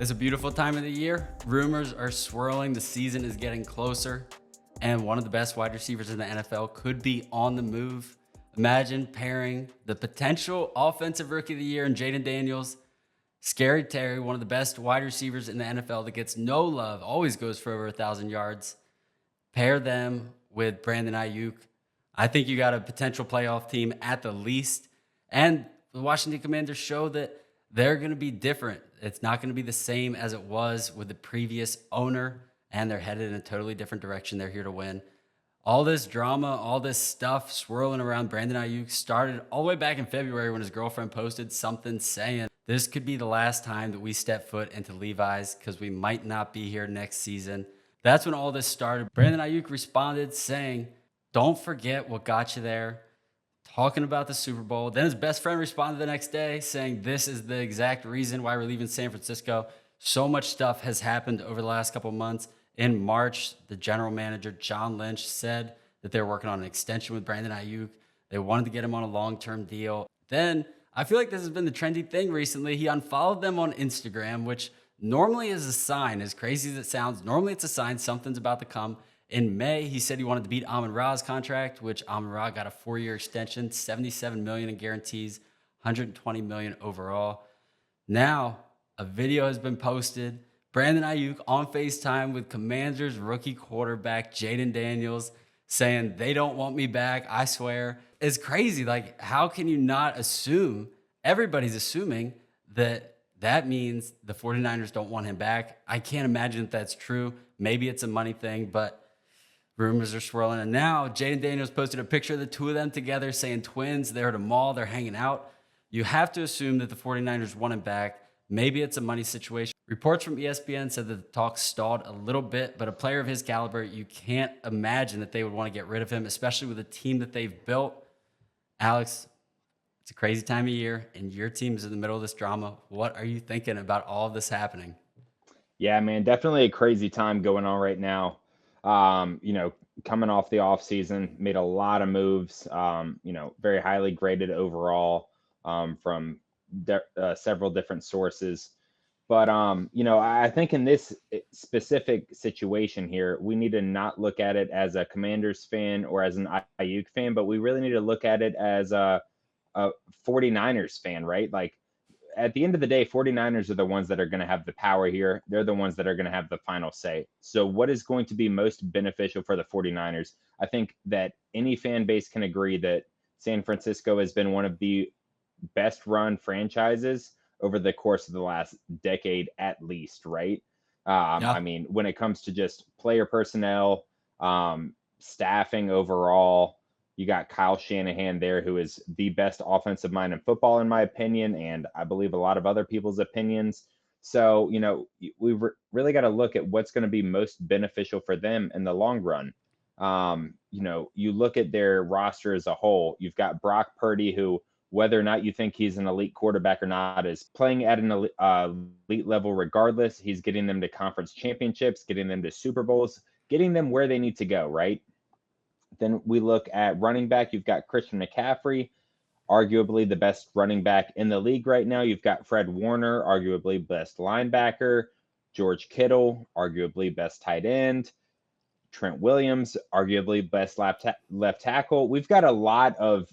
It's a beautiful time of the year. Rumors are swirling. The season is getting closer. And one of the best wide receivers in the NFL could be on the move. Imagine pairing the potential offensive rookie of the year in Jayden Daniels, Scary Terry, one of the best wide receivers in the NFL that gets no love, always goes for over 1,000 yards. Pair them with Brandon Aiyuk. I think you got a potential playoff team at the least. And the Washington Commanders show that they're going to be different. It's not going to be the same as it was with the previous owner, and they're headed in a totally different direction. They're here to win. All this drama, all this stuff swirling around Brandon Aiyuk started all the way back in February when his girlfriend posted something saying this could be the last time that we step foot into Levi's because we might not be here next season. That's when all this started. Brandon Aiyuk responded saying, "Don't forget what got you there," talking about the Super Bowl. Then his best friend responded the next day saying, "This is the exact reason why we're leaving San Francisco." So much stuff has happened over the last couple of months. In March, the general manager, John Lynch, said that they were working on an extension with Brandon Aiyuk. They wanted to get him on a long-term deal. Then, I feel like this has been the trendy thing recently. He unfollowed them on Instagram, which normally is a sign, as crazy as it sounds. Normally it's a sign something's about to come. In May, he said he wanted to beat Amon-Ra's contract, which Amon-Ra got a 4-year extension, $77 million in guarantees, $120 million overall. Now, a video has been posted. Brandon Aiyuk on FaceTime with Commanders rookie quarterback Jayden Daniels saying, "They don't want me back, I swear." It's crazy. Like, how can you not assume? Everybody's assuming that means the 49ers don't want him back. I can't imagine if that's true. Maybe it's a money thing, but rumors are swirling. And now Jayden Daniels posted a picture of the two of them together saying twins. They're at a mall. They're hanging out. You have to assume that the 49ers want him back. Maybe it's a money situation. Reports from ESPN said that the talks stalled a little bit, but a player of his caliber, you can't imagine that they would want to get rid of him, especially with the team that they've built. Alex, it's a crazy time of year, and your team is in the middle of this drama. What are you thinking about all of this happening? Yeah, man, definitely a crazy time going on right now. You know, coming off the off season, made a lot of moves. Very highly graded overall from several different sources. But I think in this specific situation here, we need to not look at it as a Commanders fan or as an Ayuk fan, but we really need to look at it as a 49ers fan, right? Like at the end of the day, 49ers are the ones that are going to have the power here. They're the ones that are going to have the final say. So, what is going to be most beneficial for the 49ers? I think that any fan base can agree that San Francisco has been one of the best run franchises over the course of the last decade, at least, right? I Yeah. mean, when it comes to just player personnel, staffing overall, you got Kyle Shanahan there, who is the best offensive mind in football, in my opinion, and I believe a lot of other people's opinions. So, we really got to look at what's going to be most beneficial for them in the long run. You look at their roster as a whole, you've got Brock Purdy, who, whether or not you think he's an elite quarterback or not, is playing at an elite level regardless. He's getting them to conference championships, getting them to Super Bowls, getting them where they need to go, right? Then we look at running back. You've got Christian McCaffrey, arguably the best running back in the league right now. You've got Fred Warner, arguably best linebacker. George Kittle, arguably best tight end. Trent Williams, arguably best left tackle. We've got a lot of,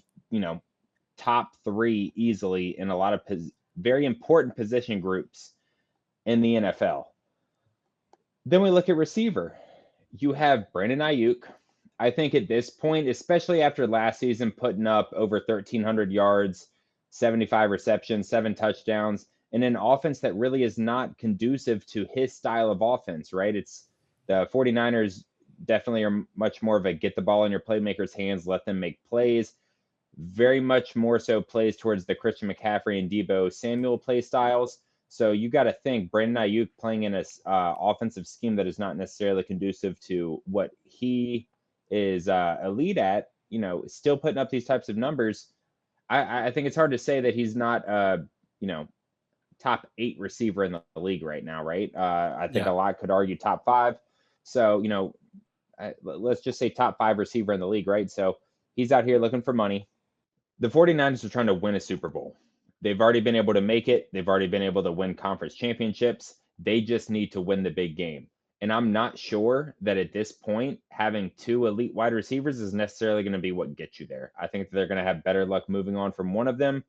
top three easily in a lot of very important position groups in the NFL. Then we look at receiver. You have Brandon Aiyuk. I think at this point, especially after last season, putting up over 1,300 yards, 75 receptions, 7 touchdowns, in an offense that really is not conducive to his style of offense, right? It's the 49ers definitely are much more of a get the ball in your playmakers' hands, let them make plays. Very much more so plays towards the Christian McCaffrey and Deebo Samuel play styles. So you got to think Brandon Aiyuk playing in a offensive scheme that is not necessarily conducive to what he is elite at, still putting up these types of numbers. I think it's hard to say that he's not, top 8 receiver in the league right now, right? I think a Yeah. lot could argue top 5. So, let's just say top 5 receiver in the league, right? So he's out here looking for money. The 49ers are trying to win a Super Bowl. They've already been able to make it. They've already been able to win conference championships. They just need to win the big game. And I'm not sure that at this point, having two elite wide receivers is necessarily going to be what gets you there. I think they're going to have better luck moving on from one of them.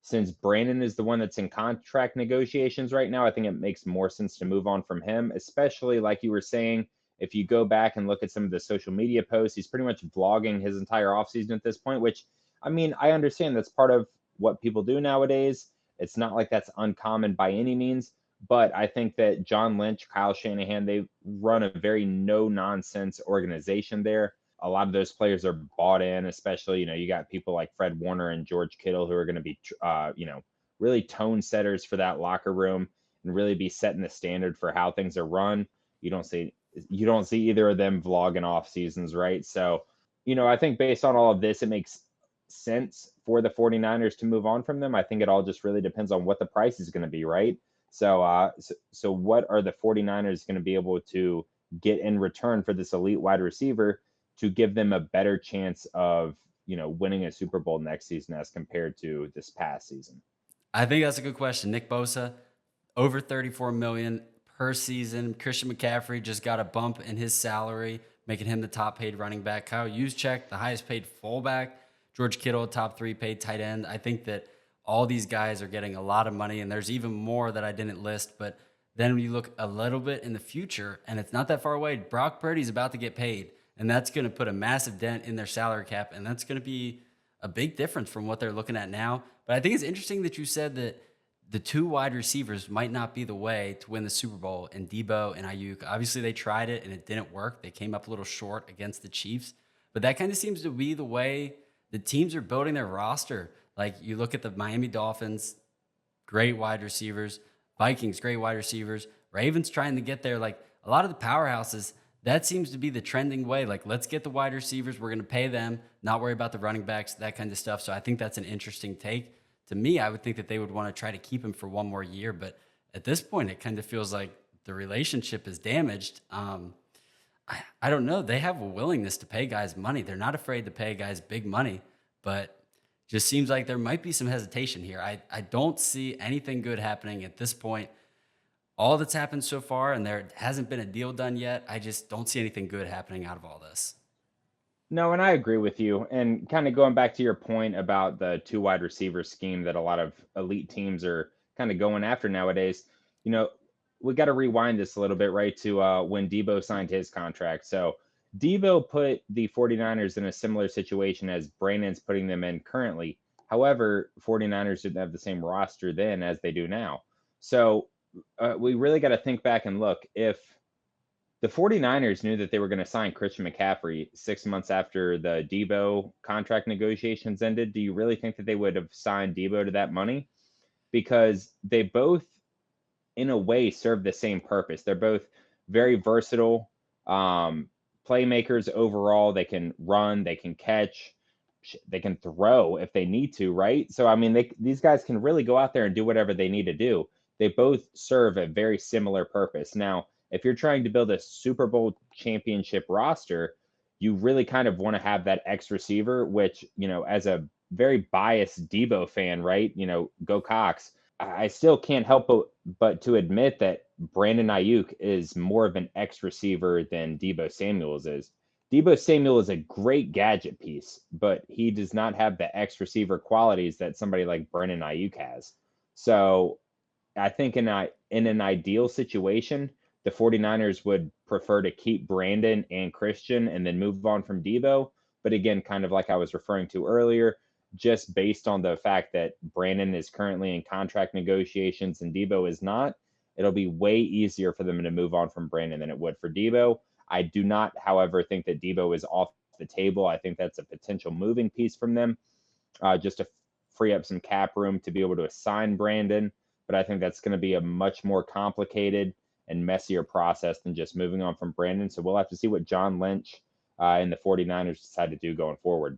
Since Brandon is the one that's in contract negotiations right now, I think it makes more sense to move on from him, especially like you were saying. If you go back and look at some of the social media posts, he's pretty much vlogging his entire offseason at this point, which, I mean, I understand that's part of what people do nowadays. It's not like that's uncommon by any means, but I think that John Lynch, Kyle Shanahan, they run a very no nonsense organization there. A lot of those players are bought in, especially, you got people like Fred Warner and George Kittle who are going to be, really tone setters for that locker room and really be setting the standard for how things are run. You don't see either of them vlogging off seasons, right? So, I think based on all of this, it makes sense for the 49ers to move on from them. I think it all just really depends on what the price is going to be, right? So what are the 49ers going to be able to get in return for this elite wide receiver to give them a better chance of, winning a Super Bowl next season as compared to this past season? I think that's a good question. Nick Bosa, over 34 million per season. Christian McCaffrey just got a bump in his salary, making him the top paid running back. Kyle Juszczyk, the highest paid fullback. George Kittle, top 3 paid tight end. I think that all these guys are getting a lot of money, and there's even more that I didn't list. But then when you look a little bit in the future, and it's not that far away, Brock Purdy's about to get paid, and that's going to put a massive dent in their salary cap, and that's going to be a big difference from what they're looking at now. But I think it's interesting that you said that the two wide receivers might not be the way to win the Super Bowl in Debo and Aiyuk. Obviously, they tried it and it didn't work. They came up a little short against the Chiefs. But that kind of seems to be the way the teams are building their roster. Like you look at the Miami Dolphins, great wide receivers. Vikings, great wide receivers. Ravens trying to get there. Like a lot of the powerhouses, that seems to be the trending way. Like, let's get the wide receivers. We're going to pay them, not worry about the running backs, that kind of stuff. So I think that's an interesting take. To me, I would think that they would want to try to keep him for one more year. But at this point, it kind of feels like the relationship is damaged. I don't know. They have a willingness to pay guys money. They're not afraid to pay guys big money, but just seems like there might be some hesitation here. I don't see anything good happening at this point. All that's happened so far, and there hasn't been a deal done yet. I just don't see anything good happening out of all this. No, and I agree with you. And kind of going back to your point about the two wide receiver scheme that a lot of elite teams are kind of going after nowadays, you know, we got to rewind this a little bit, right, to when Debo signed his contract. So Debo put the 49ers in a similar situation as Brandon's putting them in currently. However, 49ers didn't have the same roster then as they do now. So we really got to think back and look. If the 49ers knew that they were going to sign Christian McCaffrey 6 months after the Debo contract negotiations ended, do you really think that they would have signed Debo to that money? Because they both, in a way, serve the same purpose. They're both very versatile playmakers overall. They can run, they can catch, they can throw if they need to, right? So, I mean, these guys can really go out there and do whatever they need to do. They both serve a very similar purpose. Now, if you're trying to build a Super Bowl championship roster, you really kind of want to have that X receiver, which, as a very biased Debo fan, right? Go Cox. I still can't help but to admit that Brandon Aiyuk is more of an X receiver than Debo Samuels is. Debo Samuel is a great gadget piece, but he does not have the X receiver qualities that somebody like Brandon Aiyuk has. So I think in an ideal situation, the 49ers would prefer to keep Brandon and Christian and then move on from Debo. But again, kind of like I was referring to earlier, just based on the fact that Brandon is currently in contract negotiations and Debo is not, it'll be way easier for them to move on from Brandon than it would for Debo. I do not, however, think that Debo is off the table. I think that's a potential moving piece from them, just to free up some cap room to be able to assign Brandon. But I think that's going to be a much more complicated and messier process than just moving on from Brandon. So we'll have to see what John Lynch and the 49ers decide to do going forward.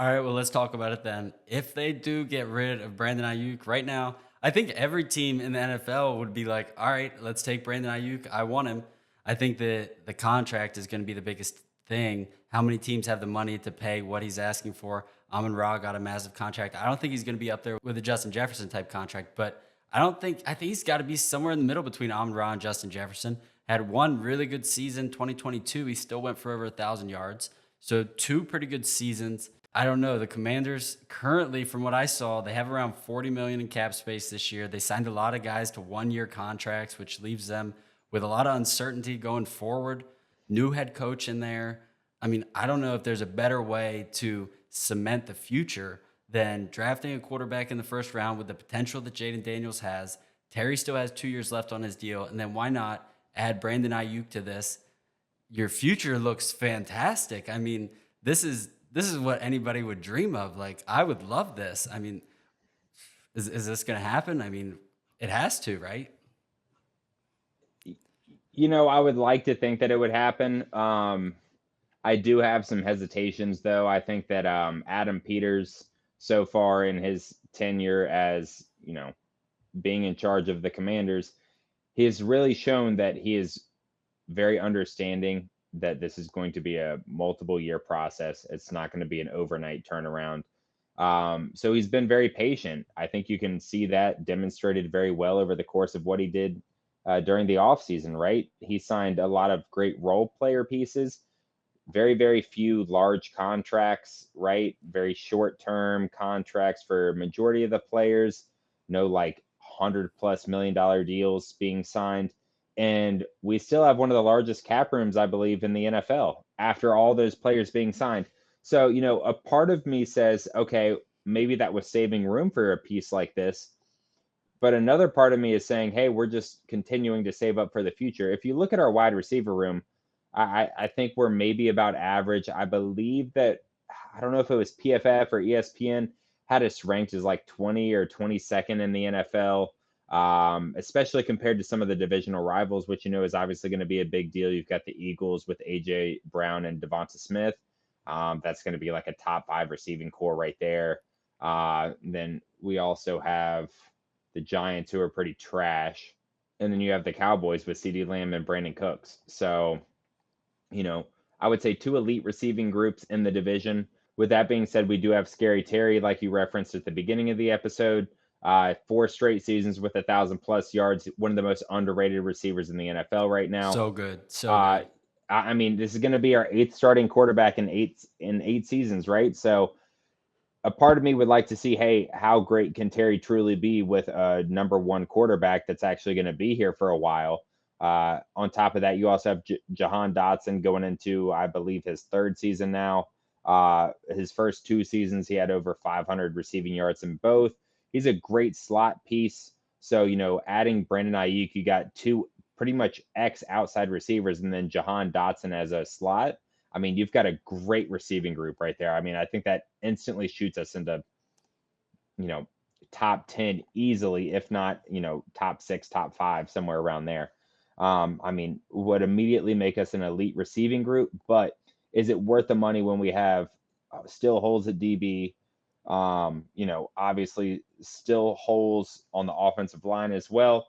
All right, well, let's talk about it then. If they do get rid of Brandon Aiyuk right now, I think every team in the NFL would be like, all right, let's take Brandon Aiyuk. I want him. I think that the contract is going to be the biggest thing. How many teams have the money to pay what he's asking for? Amon Ra got a massive contract. I don't think he's going to be up there with a Justin Jefferson type contract, but I think he's got to be somewhere in the middle between Amon-Ra and Justin Jefferson. Had one really good season, 2022. He still went for over 1,000 yards. So two pretty good seasons. I don't know. The Commanders currently, from what I saw, they have around 40 million in cap space this year. They signed a lot of guys to 1-year contracts, which leaves them with a lot of uncertainty going forward. New head coach in there. I mean, I don't know if there's a better way to cement the future than drafting a quarterback in the first round with the potential that Jayden Daniels has. Terry still has 2 years left on his deal, and then why not add Brandon Aiyuk to this? Your future looks fantastic. I mean, this is what anybody would dream of. Like, I would love this. I mean, is this going to happen? I mean, it has to, right? I would like to think that it would happen. I do have some hesitations, though. I think that Adam Peters, so far in his tenure as being in charge of the Commanders, he has really shown that he is very understanding that this is going to be a multiple year process. It's not going to be an overnight turnaround. So he's been very patient. I think you can see that demonstrated very well over the course of what he did during the offseason, right? He signed a lot of great role player pieces, very, very few large contracts, right? Very short term contracts for majority of the players, no like $100+ million deals being signed. And we still have one of the largest cap rooms, I believe, in the NFL after all those players being signed. So, a part of me says, okay, maybe that was saving room for a piece like this. But another part of me is saying, hey, we're just continuing to save up for the future. If you look at our wide receiver room, I think we're maybe about average. I believe that, I don't know if it was PFF or ESPN, had us ranked as like 20 or 22nd in the NFL, especially compared to some of the divisional rivals, which is obviously going to be a big deal. You've got the Eagles with A.J. Brown and Devonta Smith. That's going to be like a top 5 receiving core right there. Then we also have the Giants, who are pretty trash. And then you have the Cowboys with CeeDee Lamb and Brandon Cooks. So, I would say 2 elite receiving groups in the division. With that being said, we do have Scary Terry, like you referenced at the beginning of the episode. 4 straight seasons with 1,000+ yards. One of the most underrated receivers in the NFL right now. So good. So good. I mean, this is going to be our 8th starting quarterback in 8 seasons, right? So a part of me would like to see, hey, how great can Terry truly be with a number 1 quarterback that's actually going to be here for a while? On top of that, you also have Jahan Dotson going into, I believe, his 3rd season now. His first 2 seasons, he had over 500 receiving yards in both. He's a great slot piece. So, adding Brandon Aiyuk, you got 2 pretty much X outside receivers, and then Jahan Dotson as a slot. I mean, you've got a great receiving group right there. I mean, I think that instantly shoots us into, top 10 easily, if not, top 6, top 5, somewhere around there. I mean, would immediately make us an elite receiving group, but is it worth the money when we have still holes at DB? Obviously still holes on the offensive line as well.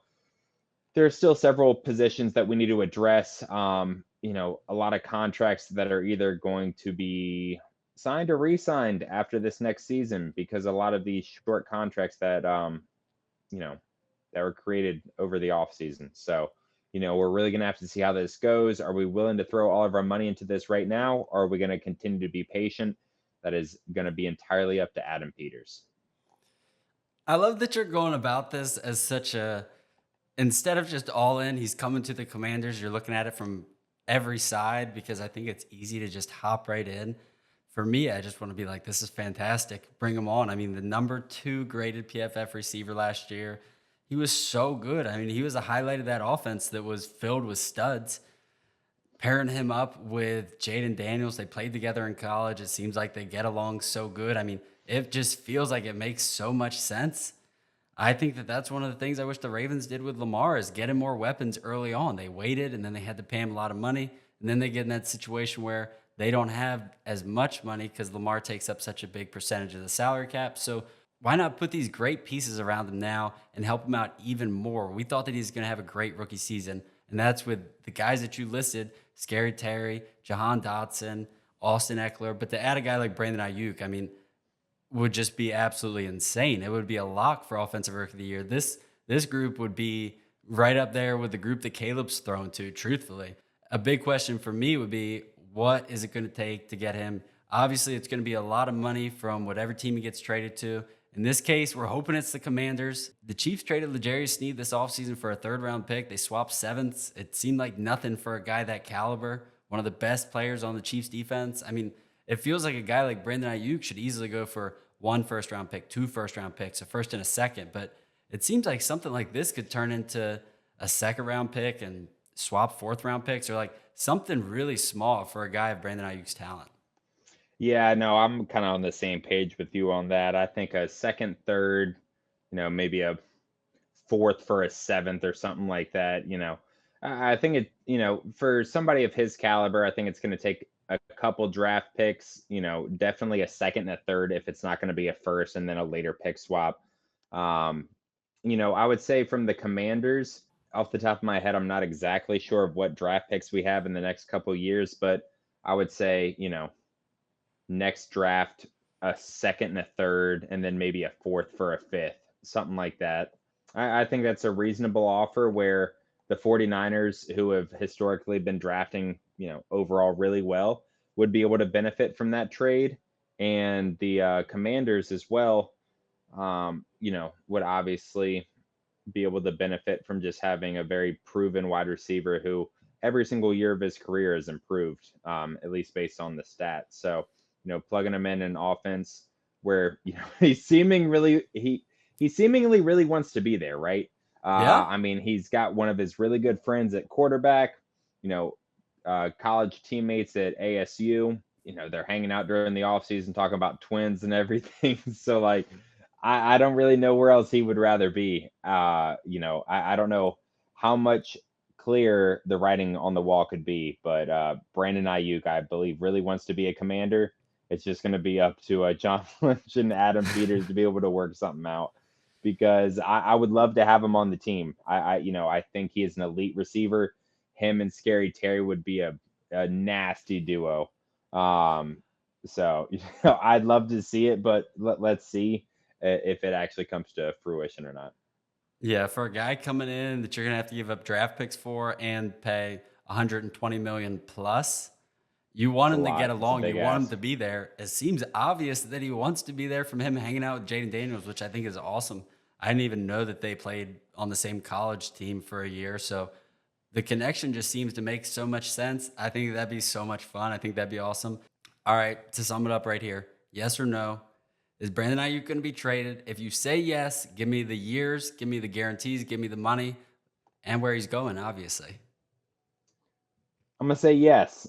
There are still several positions that we need to address. A lot of contracts that are either going to be signed or re-signed after this next season, because a lot of these short contracts that that were created over the offseason. So, we're really going to have to see how this goes. Are we willing to throw all of our money into this right now, or are we going to continue to be patient? That is going to be entirely up to Adam Peters. I love that you're going about this as such a, instead of just all in, he's coming to the Commanders. You're looking at it from every side, because I think it's easy to just hop right in. For me, I just want to be like, this is fantastic. Bring him on. I mean, the number 2 graded PFF receiver last year, he was so good. I mean, he was a highlight of that offense that was filled with studs. Pairing him up with Jayden Daniels, they played together in college. It seems like they get along so good. I mean, it just feels like it makes so much sense. I think that that's one of the things I wish the Ravens did with Lamar, is get him more weapons early on. They waited, and then they had to pay him a lot of money. And then they get in that situation where they don't have as much money because Lamar takes up such a big percentage of the salary cap. So why not put these great pieces around him now and help him out even more? We thought that he's going to have a great rookie season, and that's with the guys that you listed: Scary Terry, Jahan Dotson, Austin Eckler. But to add a guy like Brandon Aiyuk, I mean, would just be absolutely insane. It would be a lock for offensive rookie of the year. this group would be right up there with the group that Caleb's thrown to, truthfully. A big question for me would be, what is it going to take to get him? Obviously, it's going to be a lot of money from whatever team he gets traded to. In this case, we're hoping it's the Commanders. The Chiefs traded L'Jarius Sneed this offseason for a third-round pick. They swapped sevenths. It seemed like nothing for a guy that caliber, one of the best players on the Chiefs defense. I mean, it feels like a guy like Brandon Aiyuk should easily go for 1 first-round pick, 2 first-round picks, a first and a second. But it seems like something like this could turn into a second-round pick and swap fourth-round picks, or like something really small for a guy of Brandon Aiyuk's talent. Yeah, no, I'm kind of on the same page with you on that. I think a second, third, maybe a fourth for a seventh or something like that. I think for somebody of his caliber, I think it's going to take a couple draft picks, definitely a second and a third if it's not going to be a first and then a later pick swap. Um, I would say from the Commanders, off the top of my head, I'm not exactly sure of what draft picks we have in the next couple years, but I would say, next draft a second and a third, and then maybe a fourth for a fifth, something like that. I think that's a reasonable offer where the 49ers, who have historically been drafting, overall really well, would be able to benefit from that trade. And the Commanders as well, would obviously be able to benefit from just having a very proven wide receiver who every single year of his career has improved, at least based on the stats. So, plugging him in an offense where he seemingly really wants to be there, right? Yeah. I mean, he's got one of his really good friends at quarterback, college teammates at ASU. They're hanging out during the offseason talking about twins and everything. So like, I don't really know where else he would rather be. I don't know how much clear the writing on the wall could be, but Brandon Aiyuk, I believe, really wants to be a Commander. It's just going to be up to John Lynch and Adam Peters to be able to work something out, because I would love to have him on the team. I think he is an elite receiver. Him and Scary Terry would be a nasty duo. So I'd love to see it, but let's see if it actually comes to fruition or not. Yeah, for a guy coming in that you're gonna have to give up draft picks for and pay 120 million plus, you It's want a him to get lot. It's a along. big You want him ask. to be there. It seems obvious that he wants to be there from him hanging out with Jayden Daniels, which I think is awesome. I didn't even know that they played on the same college team for a year. So the connection just seems to make so much sense. I think that'd be so much fun. I think that'd be awesome. All right, to sum it up right here, yes or no? Is Brandon Aiyuk going to be traded? If you say yes, give me the years, give me the guarantees, give me the money, and where he's going, obviously. I'm gonna say yes.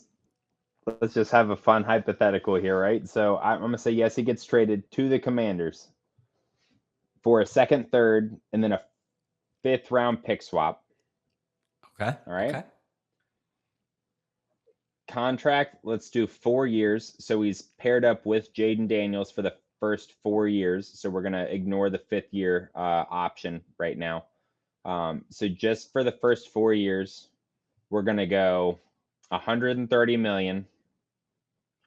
Let's just have a fun hypothetical here, right? So I'm gonna say yes. He gets traded to the Commanders for a second, third, and then a fifth round pick swap. Okay. All right. Okay. Contract, let's do 4 years. So he's paired up with Jayden Daniels for the first 4 years. So we're gonna ignore the fifth year option right now. So just for the first 4 years, we're gonna go 130 million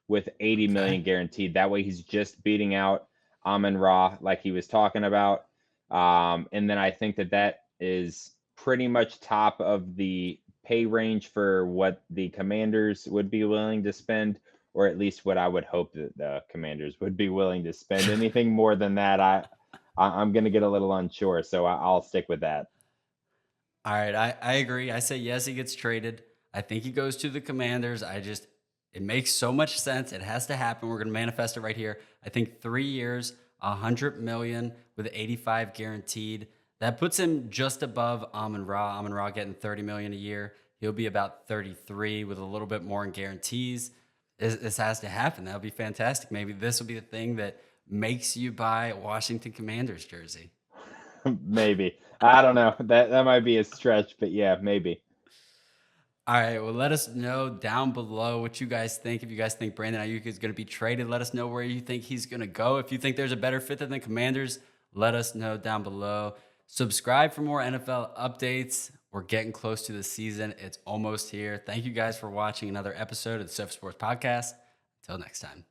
with 80 Okay. million guaranteed. That way he's just beating out Amon Ra like he was talking about. And then I think that is pretty much top of the pay range for what the Commanders would be willing to spend, or at least what I would hope that the Commanders would be willing to spend. Anything more than that, I'm going to get a little unsure. So I'll stick with that. All right. I agree. I say yes, he gets traded. I think he goes to the Commanders. It makes so much sense. It has to happen. We're going to manifest it right here. I think 3 years, 100 million with 85 guaranteed. That puts him just above Amon Ra. Amon Ra getting 30 million a year. He'll be about 33 with a little bit more in guarantees. This has to happen. That would be fantastic. Maybe this will be the thing that makes you buy a Washington Commanders jersey. Maybe. I don't know. That might be a stretch, but yeah, maybe. All right. Well, let us know down below what you guys think. If you guys think Brandon Aiyuk is going to be traded, let us know where you think he's going to go. If you think there's a better fit than the Commanders, let us know down below. Subscribe for more NFL updates. We're getting close to the season. It's almost here. Thank you guys for watching another episode of the Sofa Sports Podcast. Until next time.